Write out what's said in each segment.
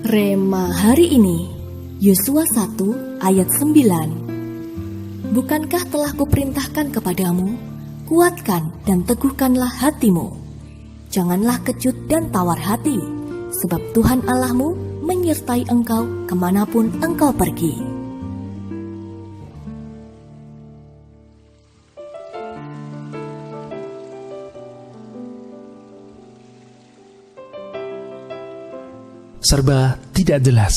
Rema hari ini, Yosua 1 ayat 9. Bukankah telah kuperintahkan kepadamu, kuatkan dan teguhkanlah hatimu. Janganlah kecut dan tawar hati, sebab Tuhan Allahmu menyertai engkau kemanapun engkau pergi. Serba tidak jelas.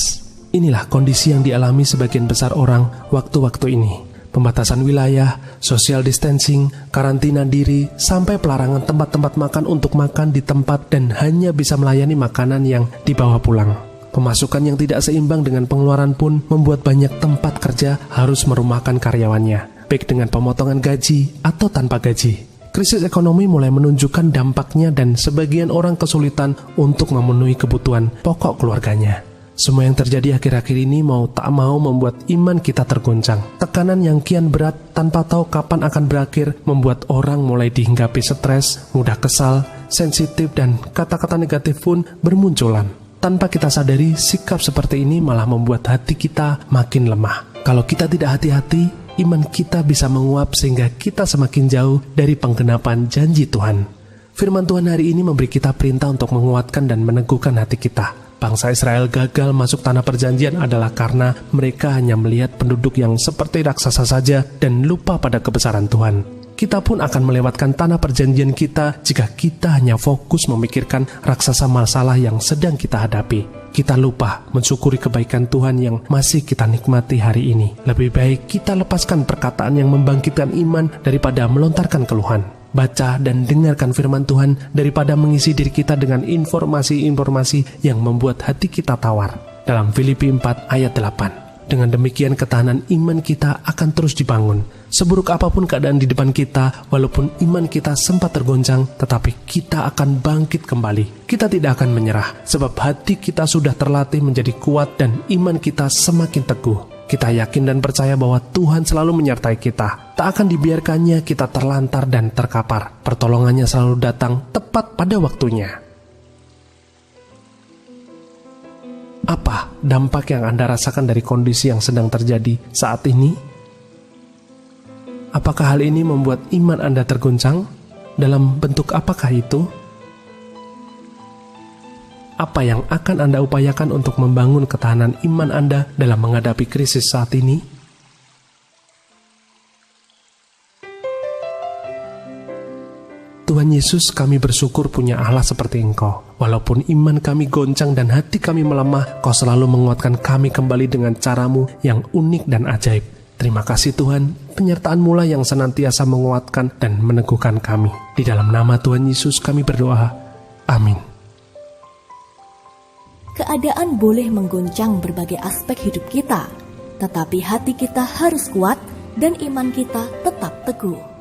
Inilah kondisi yang dialami sebagian besar orang waktu-waktu ini. Pembatasan wilayah, social distancing, karantina diri, sampai pelarangan tempat-tempat makan untuk makan di tempat dan hanya bisa melayani makanan yang dibawa pulang. Pemasukan yang tidak seimbang dengan pengeluaran pun membuat banyak tempat kerja harus merumahkan karyawannya, baik dengan pemotongan gaji atau tanpa gaji. Krisis ekonomi mulai menunjukkan dampaknya dan sebagian orang kesulitan untuk memenuhi kebutuhan pokok keluarganya. Semua yang terjadi akhir-akhir ini mau tak mau membuat iman kita tergoncang. Tekanan yang kian berat tanpa tahu kapan akan berakhir membuat orang mulai dihinggapi stres, mudah kesal, sensitif, dan kata-kata negatif pun bermunculan. Tanpa kita sadari, sikap seperti ini malah membuat hati kita makin lemah. Kalau kita tidak hati-hati, iman kita bisa menguap sehingga kita semakin jauh dari penggenapan janji Tuhan. Firman Tuhan hari ini memberi kita perintah untuk menguatkan dan meneguhkan hati kita. Bangsa Israel gagal masuk tanah perjanjian adalah karena mereka hanya melihat penduduk yang seperti raksasa saja dan lupa pada kebesaran Tuhan. Kita pun akan melewatkan tanah perjanjian kita jika kita hanya fokus memikirkan raksasa masalah yang sedang kita hadapi. Kita lupa mensyukuri kebaikan Tuhan yang masih kita nikmati hari ini. Lebih baik kita lepaskan perkataan yang membangkitkan iman daripada melontarkan keluhan. Baca dan dengarkan firman Tuhan daripada mengisi diri kita dengan informasi-informasi yang membuat hati kita tawar. Dalam Filipi 4 ayat 8. Dengan demikian ketahanan iman kita akan terus dibangun. Seburuk apapun keadaan di depan kita, walaupun iman kita sempat tergoncang, tetapi kita akan bangkit kembali. Kita tidak akan menyerah, sebab hati kita sudah terlatih menjadi kuat dan iman kita semakin teguh. Kita yakin dan percaya bahwa Tuhan selalu menyertai kita. Tak akan dibiarkannya kita terlantar dan terkapar. Pertolongannya selalu datang tepat pada waktunya. Apa dampak yang Anda rasakan dari kondisi yang sedang terjadi saat ini? Apakah hal ini membuat iman Anda terguncang? Dalam bentuk apakah itu? Apa yang akan Anda upayakan untuk membangun ketahanan iman Anda dalam menghadapi krisis saat ini? Tuhan Yesus, kami bersyukur punya Allah seperti Engkau. Walaupun iman kami goncang dan hati kami melemah, Kau selalu menguatkan kami kembali dengan cara-Mu yang unik dan ajaib. Terima kasih Tuhan, penyertaan-Mu lah yang senantiasa menguatkan dan meneguhkan kami. Di dalam nama Tuhan Yesus kami berdoa. Amin. Keadaan boleh menggoncang berbagai aspek hidup kita, tetapi hati kita harus kuat dan iman kita tetap teguh.